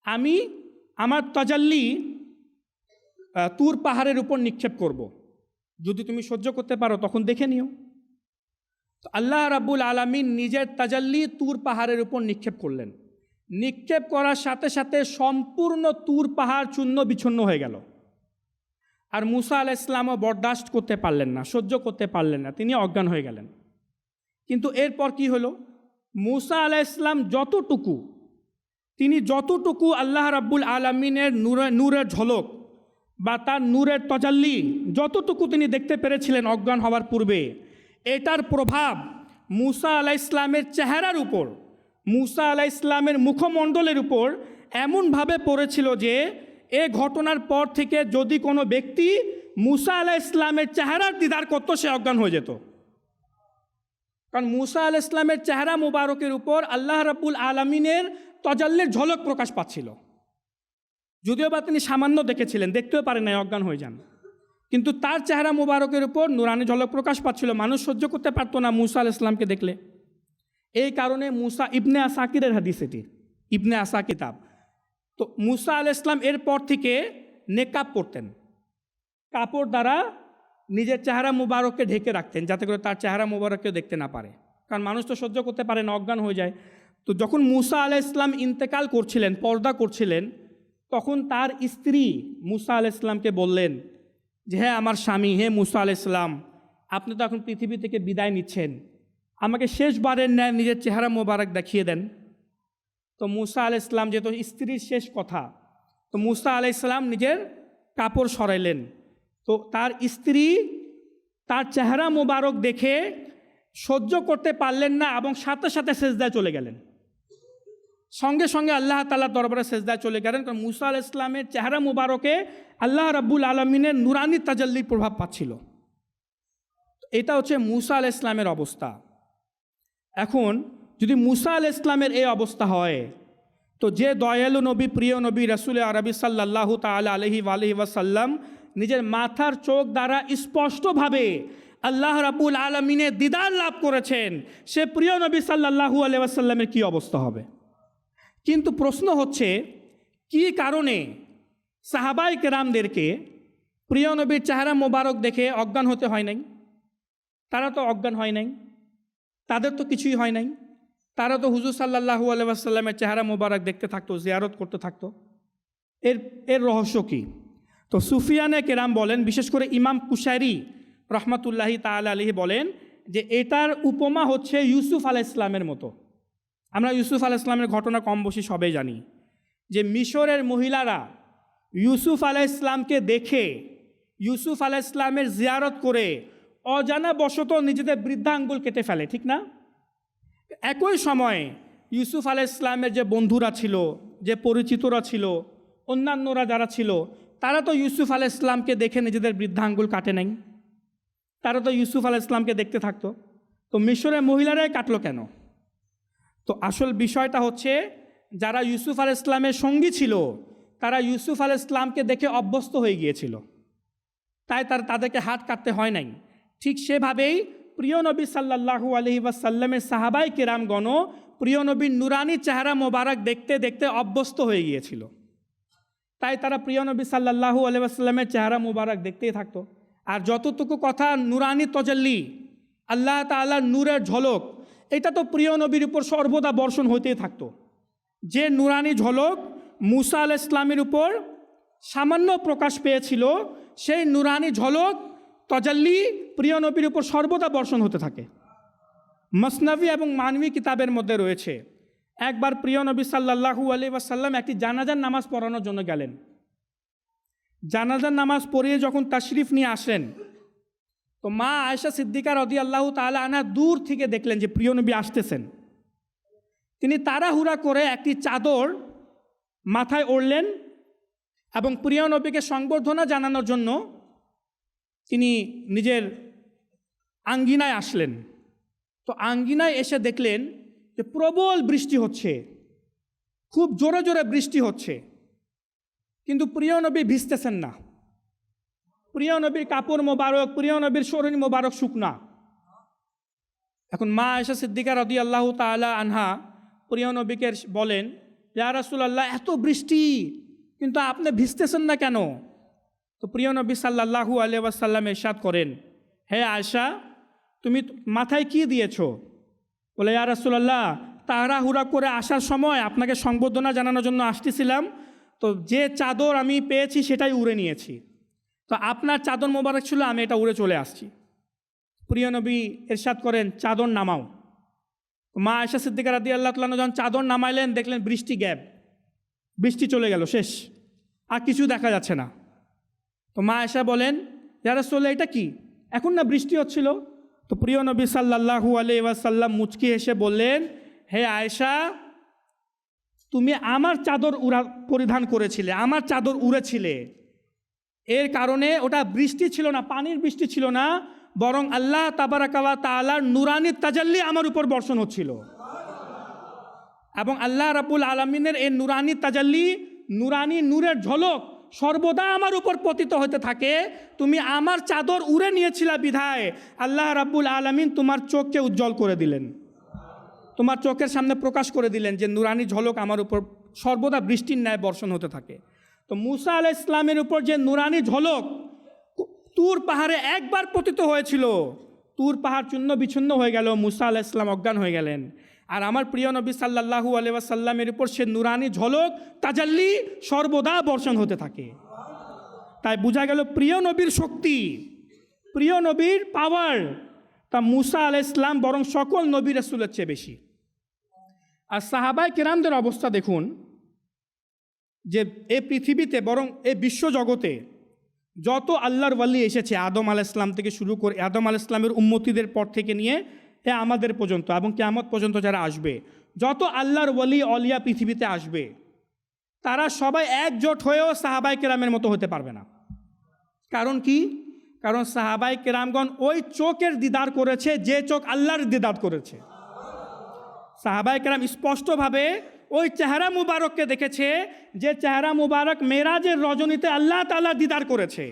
আমি আমার তাজাল্লি তুর পাহাড়ের উপর নিক্ষেপ করব। যদি তুমি সহ্য করতে পারো তখন দেখে নিও। তো আল্লাহ রাব্বুল আলামিন নিজের তাজাল্লি তুর পাহাড়ের উপর নিক্ষেপ করলেন। নিক্ষেপ করার সাথে সাথে সম্পূর্ণ তুর পাহাড় চূর্ণ বিচ্ছন্ন হয়ে গেল। আর মুসা আলাইহিস সালামও বরদাস্ত করতে পারলেন না, সহ্য করতে পারলেন না, তিনি অজ্ঞান হয়ে গেলেন। কিন্তু এরপর কি হলো, মুসা আলাইহিস সালাম যতটুকু আল্লাহ রাব্বুল আলামিনের নূরের ঝলক বা তার নূরের তাজাল্লি যতটুকু তিনি দেখতে পেরেছিলেন অজ্ঞান হওয়ার পূর্বে, এটার প্রভাব মুসা আলাইহিস সালামের চেহারার উপর, মুসা আলাইহিস সালামের মুখমণ্ডলের উপর এমনভাবে পড়েছিল যে এ ঘটনার পর থেকে যদি কোনো ব্যক্তি মুসা আলাইহিস সালামের চেহারার দিদার করত, সে অজ্ঞান হয়ে যেত। কারণ মুসা আলাইহিস সালামের চেহারা মুবারকের উপর আল্লাহ রাব্বুল আলামিনের তাজাল্লির ঝলক প্রকাশ পাচ্ছিল। যদিও বা তিনি সামান্য দেখেছিলেন, দেখতেও পারেন না, অজ্ঞান হয়ে যান, কিন্তু তার চেহারা মুবারকের উপর নুরানি ঝলক প্রকাশ পাচ্ছিল। মানুষ সহ্য করতে পারতো না মুসা আলাইহিস সালামকে দেখলে। এই কারণে মুসা, ইবনে আসাকিরের হাদিস এটি, ইবনে আসা কিতাব। তো মুসা আলাইহিস সালাম এরপর থেকে নেকাব পরতেন, কাপড় দ্বারা নিজের চেহারা মুবারককে ঢেকে রাখতেন, যাতে করে তার চেহারা মুবারককেও দেখতে না পারে। কারণ মানুষ তো সহ্য করতে পারে না, অজ্ঞান হয়ে যায়। তো যখন মুসা আলাইহিস সালাম ইন্তেকাল করছিলেন, পর্দা করছিলেন, তখন তার স্ত্রী মুসা আলাইহিস সালামকে বললেন যে হ্যাঁ আমার স্বামী, হে মুসা আলাইহিস সালাম, আপনি তো এখন পৃথিবী থেকে বিদায় নিচ্ছেন, আমাকে শেষবারের ন্যায় নিজের চেহারা মোবারক দেখিয়ে দেন। তো মুসা আলাইহিস সালাম, যেহেতু স্ত্রীর শেষ কথা, তো মুসা আলাইহিস সালাম নিজের কাপড় সরাইলেন। তো তার স্ত্রী তার চেহারা মোবারক দেখে সহ্য করতে পারলেন না এবং সাথে সাথে সেজদায় চলে গেলেন, সঙ্গে সঙ্গে আল্লাহ তাআলার দরবারে সেজদায় চলে গেলেন। কারণ মুসা আলাইহিস সালামের চেহারা মুবারকে আল্লাহ রাব্বুল আলামিনের নুরানি তাজাল্লির প্রভাব পাচ্ছিল। এটা হচ্ছে মুসা আলাইহিস সালামের অবস্থা। এখন যদি মুসা আলাইহিস সালামের এই অবস্থা হয়, তো যে দয়ালু নবী, প্রিয় নবী রাসূল আরবি সাল্লাল্লাহু তাআলা আলাইহি ওয়াসাল্লাম নিজের মাথার চোখ দ্বারা স্পষ্টভাবে আল্লাহ রাব্বুল আলামিনের দিদার লাভ করেছেন, সে প্রিয় নবী সাল্লাল্লাহু আলাইহি ওয়াসাল্লামের কী অবস্থা হবে? কিন্তু প্রশ্ন হচ্ছে, কি কারণে সাহাবায়ে কেরামদেরকে প্রিয় নবীর চেহারা মোবারক দেখে অজ্ঞান হতে হয় নাই? তারা তো অজ্ঞান হয় নাই, তাদের তো কিছুই হয় নাই, তারা তো হুজুর সাল্লাল্লাহু আলাইহি ওয়াসাল্লামের চেহারা মোবারক দেখতে থাকতো, জিয়ারত করতে থাকতো। এর রহস্য কী? তো সুফিয়ানে কেরাম বলেন, বিশেষ করে ইমাম কুশাইরি রহমাতুল্লাহি তাআলা আলাইহি বলেন যে এটার উপমা হচ্ছে ইউসুফ আলাইহিস সালামের মতো। আমরা ইউসুফ আলাইহিস সালামের ঘটনা কম বেশি সবাই জানি, যে মিশরের মহিলারা ইউসুফ আলাইহিস সালামকে দেখে, ইউসুফ আলাইহিস সালামের জিয়ারত করে অজানা বশত নিজেদের বৃদ্ধাঙ্গুল কেটে ফেলে, ঠিক না? একই সময়ে ইউসুফ আলাইহিস সালামের যে বন্ধুরা ছিল, যে পরিচিতরা ছিল, অন্যান্যরা যারা ছিল, তারা তো ইউসুফ আলাইহিস সালামকে দেখে নিজেদের বৃদ্ধাঙ্গুল কাটে নাই, তারা তো ইউসুফ আলাইহিস সালামকে দেখতে থাকতো। তো মিশরের মহিলারাই কাটলো কেন? তো আসল বিষয়টা হচ্ছে, যারা ইউসুফ আলাইহিস সালামের সঙ্গী ছিল, তারা ইউসুফ আলাইহিস সালামকে দেখে অভ্যস্ত হয়ে গিয়েছিল, তাই তাদেরকে হাত কাটতে হয় নাই। ঠিক সেভাবেই প্রিয় নবী সাল্লাল্লাহু আলাইহি ওয়াসাল্লামের সাহাবায়ে কেরামগণ প্রিয় নবীর নুরানি চেহারা মোবারক দেখতে দেখতে অভ্যস্ত হয়ে গিয়েছিল, তাই তারা প্রিয় নবী সাল্লাল্লাহু আলাইহি ওয়াসাল্লামের চেহারা মোবারক দেখতেই থাকতো। আর যতটুকু কথা নুরানি তাজাল্লি, আল্লাহ তাআলার নূরের ঝলক, এটা তো প্রিয় নবীর উপর সর্বদা বর্ষণ হতেই থাকতো। যে নুরানি ঝলক মুসা আলাইহিস সালামের উপর সামান্য প্রকাশ পেয়েছিল, সেই নুরানি ঝলক তাজাল্লি প্রিয় নবীর উপর সর্বদা বর্ষণ হতে থাকে। মসনবী এবং মানবী কিতাবের মধ্যে রয়েছে, একবার প্রিয় নবী সাল্লাল্লাহু আলাইহি ওয়াসাল্লাম একটি জানাজার নামাজ পড়ানোর জন্য গেলেন। জানাজার নামাজ পড়িয়ে যখন তাশরিফ নিয়ে আসেন, তো মা আয়েশা সিদ্দিকা রাদিয়াল্লাহু তাআলা আনহা দূর থেকে দেখলেন যে প্রিয় নবী আসতেছেন। তিনি তাড়াহুড়া করে একটি চাদর মাথায় ওড়লেন এবং প্রিয় নবীকে সংবর্ধনা জানানোর জন্য তিনি নিজের আঙ্গিনায় আসলেন। তো আঙ্গিনায় এসে দেখলেন যে প্রবল বৃষ্টি হচ্ছে, খুব জোরে জোরে বৃষ্টি হচ্ছে, কিন্তু প্রিয় নবী ভিজতেছেন না। প্রিয় নবীর কাপড় মোবারক, প্রিয় নবীর শরীর মোবারক শুকনা। এখন মা আয়েশা সিদ্দিকা রাদিয়াল্লাহু তাআলা আনহা প্রিয় নবীকে বলেন, ইয়া রাসূলুল্লাহ, এত বৃষ্টি কিন্তু আপনি ভিজতেছেন না কেন? তো প্রিয় নবী সাল্লাল্লাহু আলাইহি ওয়াসাল্লাম ইরশাদ করেন, হে আয়েশা, তুমি মাথায় কি দিয়েছো? বলে, ইয়া রাসূলুল্লাহ, তাড়াহুড়া করে আসার সময় আপনাকে সংবর্ধনা জানানোর জন্য আসতেছিলাম, তো যে চাদর আমি পেয়েছি সেটাই উড়ে নিয়েছি। তো আপনার চাদর মোবারক ছিল, আমি এটা উড়ে চলে আসছি। প্রিয় নবী ইরশাদ করেন, চাদর নামাও। মা আয়েশা সিদ্দিকা রাদিয়াল্লাহু তাআলা যখন চাদর নামাইলেন, দেখলেন বৃষ্টি গ্যাপ, বৃষ্টি চলে গেল, শেষ, আর কিছু দেখা যাচ্ছে না। তো মা আয়েশা বলেন, ইয়া রাসূলুল্লাহ, এটা কি? এখন না বৃষ্টি হচ্ছিল। তো প্রিয় নবী সাল্লাল্লাহু আলাইহি ওয়াসাল্লাম মুচকি হেসে বললেন, হে আয়েশা, তুমি আমার চাদর পরিধান করেছিলে, আমার চাদর উড়েছিলে, এর কারণে ওটা বৃষ্টি ছিল না, পানির বৃষ্টি ছিল না, বরং আল্লাহ তাবারাকা ওয়া তাআলার নুরানি তাজাল্লি আমার উপর বর্ষণ হচ্ছিল। এবং আল্লাহ রাব্বুল আলামিনের এই নুরানি তাজাল্লি, নুরানি নূরের ঝলক সর্বদা আমার উপর পতিত হতে থাকে। তুমি আমার চাদর উড়ে নিয়েছিলা বিধায় আল্লাহ রাব্বুল আলামিন তোমার চোখকে উজ্জ্বল করে দিলেন, তোমার চোখের সামনে প্রকাশ করে দিলেন যে নুরানি ঝলক আমার উপর সর্বদা বৃষ্টির ন্যায় বর্ষণ হতে থাকে। তো মুসা আলাইহিস সালামের উপর যে নুরানি ঝলক তুর পাহাড়ে একবার পতিত হয়েছিল, তুর পাহাড় চূর্ণ বিচ্ছিন্ন হয়ে গেল, মুসা আলাইহিস সালাম অজ্ঞান হয়ে গেলেন। আর আমার প্রিয় নবী সাল্লাল্লাহু আলাইহি ওয়াসাল্লামের উপর সে নুরানি ঝলক তাজাল্লি সর্বদা বর্ষণ হতে থাকে। তাই বোঝা গেল প্রিয় নবীর শক্তি, প্রিয় নবীর পাওয়ার, তা মুসা আলাইহিস সালাম বরং সকল নবী রাসূলের চেয়ে বেশি। আর সাহাবায়ে কেরামদের অবস্থা দেখুন, যে এই পৃথিবীতে বরং এই বিশ্বজগতে যত আল্লাহর ওয়ালি এসেছে, আদম আলাইহিস সালাম থেকে শুরু করে, আদম আলাইহিস সালামের উম্মতিদের পর থেকে নিয়ে আমাদের পর্যন্ত এবং কিয়ামত পর্যন্ত যারা আসবে, যত আল্লাহর ওয়ালি অলিয়া পৃথিবীতে আসবে, তারা সবাই একজোট হয়েও সাহাবায়ে কেরামের মতো হতে পারবে না। কারণ কি? কারণ সাহাবায়ে কেরামগণ ওই চোখের দিদার করেছে যে চোখ আল্লাহর দিদার করেছে। সাহাবায়ে কেরাম স্পষ্টভাবে ওই চেহারা মুবারককে দেখেছে যে চেহারা মুবারক মেরাজের রজনীতে আল্লাহ তাআলা দিদার করেছে।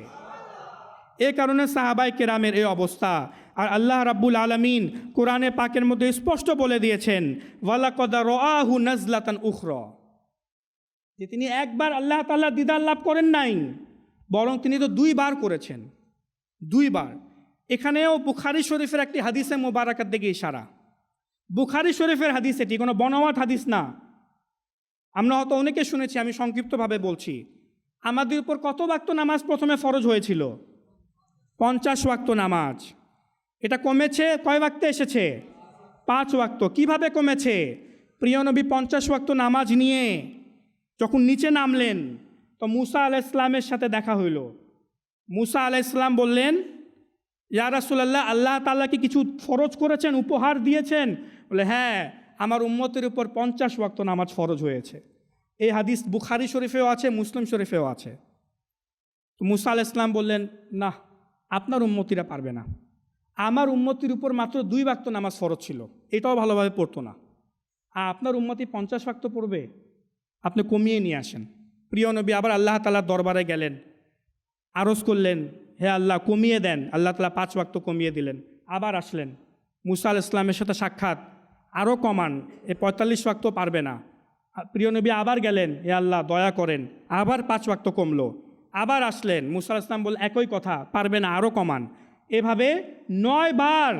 এ কারণে সাহাবায়ে কেরামের এই অবস্থা। আর আল্লাহ রাব্বুল আলামিন কোরআনে পাকের মধ্যে স্পষ্ট বলে দিয়েছেন, ওয়ালাকাদ রাআহু নাজলাতান উখরা, যে তিনি একবার আল্লাহ তাআলা দিদার লাভ করেন নাই, বরং তিনি তো দুইবার করেছেন, দুইবার। এখানেও বুখারী শরীফের একটি হাদিসে মুবারাকার দিকে ইশারা। বুখারী শরীফের হাদিস, এটি কোনো বনাওয়াট হাদিস না। আমরা হয়তো অনেকে শুনেছি, আমি সংক্ষিপ্তভাবে বলছি। আমাদের উপর কত ওয়াক্ত নামাজ প্রথমে ফরজ হয়েছিল? 50 ওয়াক্ত নামাজ। এটা কমেছে, কয় ওয়াক্তে এসেছে? 5 ওয়াক্ত। কিভাবে কমেছে? প্রিয় নবী 50 ওয়াক্ত নামাজ নিয়ে যখন নিচে নামলেন, তো মুসা আলাইহিস সালামের সাথে দেখা হইল। মুসা আলাইহিস সালাম বললেন, ইয়া রাসূলুল্লাহ, আল্লাহ তাআলা কি কিছু ফরজ করেছেন, উপহার দিয়েছেন? বলে, হ্যাঁ, আমার উম্মতের উপর 50 ওয়াক্ত নামাজ ফরজ হয়েছে। এই হাদিস বুখারী শরীফেও আছে, মুসলিম শরীফেও আছে। তো মুসা আলাইহিস সালাম বললেন, না, আপনার উম্মতিরা পারবে না। আমার উম্মতির উপর মাত্র 2 ওয়াক্ত নামাজ ফরজ ছিল, এটাও ভালোভাবে পড়তো না। আর আপনার উম্মতি 50 ওয়াক্ত পড়বে, আপনি কমিয়ে নিয়ে আসেন। প্রিয় নবী আবার আল্লাহ তাআলার দরবারে গেলেন, আরজ করলেন, হে আল্লাহ, কমিয়ে দেন। আল্লাহ তাআলা 5 ওয়াক্ত কমিয়ে দিলেন। আবার আসলেন, মুসা আলাইহিস সালামের সাথে সাক্ষাৎ, আরও কমান, 45 ওয়াক্ত পারবে না। প্রিয় নবী আবার গেলেন, হে আল্লাহ, দয়া করেন। আবার 5 ওয়াক্ত কমলো। আবার আসলেন, মুসা আলাইহিস সালাম বললেন, একই কথা, পারবে না, আরও কমান। এভাবে 9 বার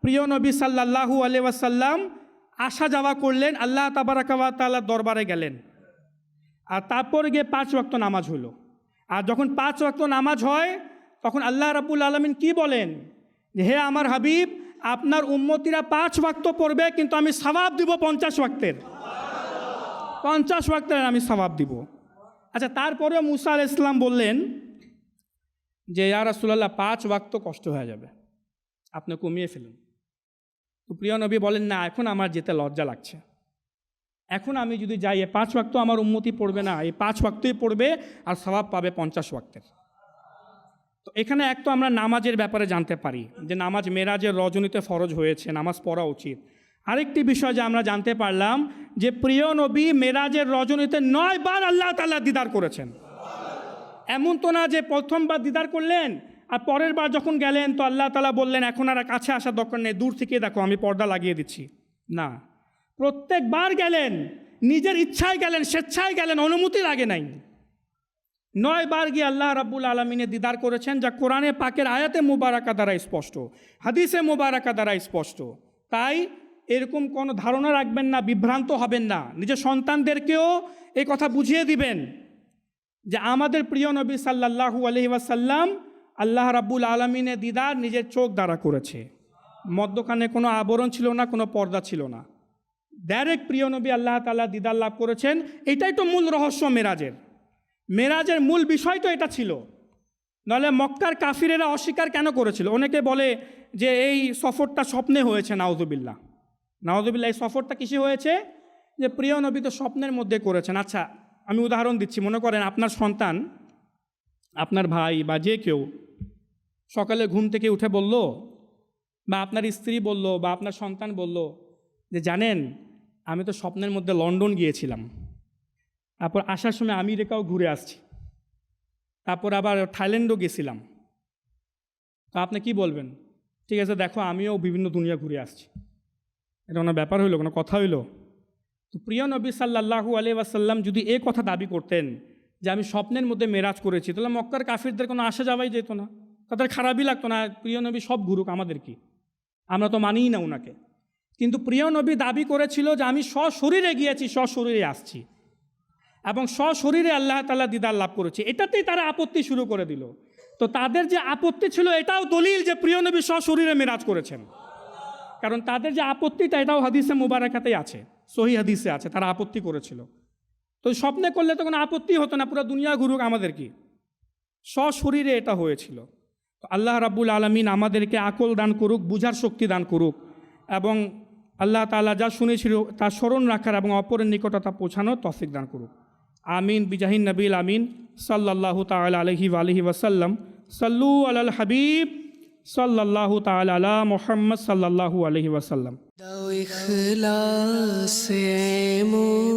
প্রিয় নবী সাল্লাল্লাহু আলাইহি ওয়াসাল্লাম আসা যাওয়া করলেন, আল্লাহ তাবারাকা ওয়া তাআলার দরবারে গেলেন। আর তারপর গিয়ে 5 ওয়াক্ত নামাজ হলো। আর যখন 5 ওয়াক্ত নামাজ হয়, তখন আল্লাহ রাব্বুল আলামিন কি বলেন? হে আমার হাবিব, আপনার উম্মতিরা 5 ওয়াক্ত পড়বে, কিন্তু আমি সওয়াব দিব 50 ওয়াক্তের। 50 ওয়াক্তের আমি সওয়াব দিব। আচ্ছা, তারপরেও মুসা আলাইহিস সালাম বললেন যে, ইয়া রাসূলুল্লাহ, 5 ওয়াক্ত কষ্ট হয়ে যাবে, আপনি কমিয়ে ফেলুন। তো প্রিয় নবী বলেন, না, এখন আমার যেতে লজ্জা লাগছে। এখন আমি যদি যাই, 5 ওয়াক্ত আমার উম্মতি পড়বে না, এই 5 ওয়াক্তই পড়বে আর সওয়াব পাবে 50 ওয়াক্তের। তো তো এখানে এক তো আমরা নামাজের ব্যাপারে জানতে পারি যে নামাজ মেরাজের রজনীতে ফরজ হয়েছে, নামাজ পড়া উচিত। আরেকটি বিষয় যে আমরা জানতে পারলাম যে প্রিয় নবী মেরাজের রজনীতে 9 বার আল্লাহ তাআলা দিদার করেছেন। এমন তো না যে প্রথমবার দিদার করলেন আর পরের বার যখন গেলেন তো আল্লাহ তাআলা বললেন এখন আর কাছে আসার দরকার নেই, দূর থেকে দেখো আমি পর্দা লাগিয়ে দিচ্ছি। না, প্রত্যেকবার গেলেন, নিজের ইচ্ছায় গেলেন, স্বেচ্ছায় গেলেন, অনুমতি লাগে নাই। 9 বার গিয়ে আল্লাহ রাব্বুল আলামিনের দিদার করেছেন, যা কোরআনে পাকের আয়াতে মুবারাকা দ্বারা স্পষ্ট, হাদিসে মুবারাকা দ্বারা স্পষ্ট। তাই এরকম কোনো ধারণা রাখবেন না, বিভ্রান্ত হবেন না। নিজের সন্তানদেরকেও এই কথা বুঝিয়ে দিবেন যে আমাদের প্রিয় নবী সাল্লাল্লাহু আলাইহি ওয়াসাল্লাম আল্লাহ রাব্বুল আলামিনের দিদার নিজের চোখ দ্বারা করেছে। মধ্যখানে কোনো আবরণ ছিল না, কোনো পর্দা ছিল না, ডাইরেক্ট প্রিয় নবী আল্লাহ তাআলা দিদার লাভ করেছেন। এটাই তো মূল রহস্য মেরাজের। মেরাজের মূল বিষয় তো এটা ছিল, নাহলে মক্কার কাফিরেরা অস্বীকার কেন করেছিল? অনেকে বলে যে এই সফরটা স্বপ্নে হয়েছে, নাউযুবিল্লাহ। নাউযুবিল্লাহ, এই সফরটা কিসে হয়েছে? যে প্রিয় নবী তো স্বপ্নের মধ্যে করেছেন। আচ্ছা, আমি উদাহরণ দিচ্ছি। মনে করেন আপনার সন্তান, আপনার ভাই বা যে কেউ সকালে ঘুম থেকে উঠে বলল, বা আপনার স্ত্রী বলল, বা আপনার সন্তান বলল যে জানেন আমি তো স্বপ্নের মধ্যে লন্ডন গিয়েছিলাম, তারপর আসার সময় আমেরিকাও ঘুরে আসছি, তারপর আবার থাইল্যান্ডও গেছিলাম। তো আপনি কি বলবেন? ঠিক আছে, দেখো আমিও বিভিন্ন দুনিয়া ঘুরে আসছি। এটা কোনো ব্যাপার হইলো, কোনো কথা হইলো? তো প্রিয় নবী সাল্লাল্লাহু আলাইহি ওয়াসাল্লাম যদি এই কথা দাবি করতেন যে আমি স্বপ্নের মধ্যে মেরাজ করেছি, তাহলে মক্কার কাফিরদের কোনো আসা যাওয়াই যেত না, তাদের খারাপই লাগতো না। প্রিয় নবী সব ঘুরুক, আমাদের কি, আমরা তো মানিই না ওনাকে। কিন্তু প্রিয় নবী দাবি করেছিল যে আমি সশরীরে গিয়েছি, সশরীরে আসছি, এবং সশরীরে আল্লাহ তাআলা দিদার লাভ করেছি। এটাতেই তারা আপত্তি শুরু করে দিল। তো তাদের যে আপত্তি ছিল এটাও দলিল যে প্রিয় নবী সশরীরে মেরাজ করেছেন। কারণ তাদের যে আপত্তিটা এটাও হাদিসে মুবারাকাতেই আছে, সহিহ হাদিসে আছে, তারা আপত্তি করেছিল। তো স্বপ্নে করলে তো কোনো আপত্তি হতো না, পুরো দুনিয়া ঘুরুক, আমাদের কি, সশরীরে এটা হয়েছিল। তো আল্লাহ রাব্বুল আলামিন আমাদেরকে আকল দান করুক, বুঝার শক্তি দান করুক, এবং আল্লাহ তাআলা যা শুনেছিল তা স্মরণ রাখার এবং অপরের নিকটতা পৌঁছানোর তৌফিক দান করুক। আমিন বিজাহিন নবীল আমিন সাল্লাল্লাহু তাআলা আলাইহি ওয়া আলিহি ওয়াসাল্লাম। সাল্লু আলাল হাবিব সাল্লাল্লাহু তাআলা আলা মুহাম্মদ সাল্লাল্লাহু আলাইহি ওয়াসাল্লাম। দাও ইখলাসে এমন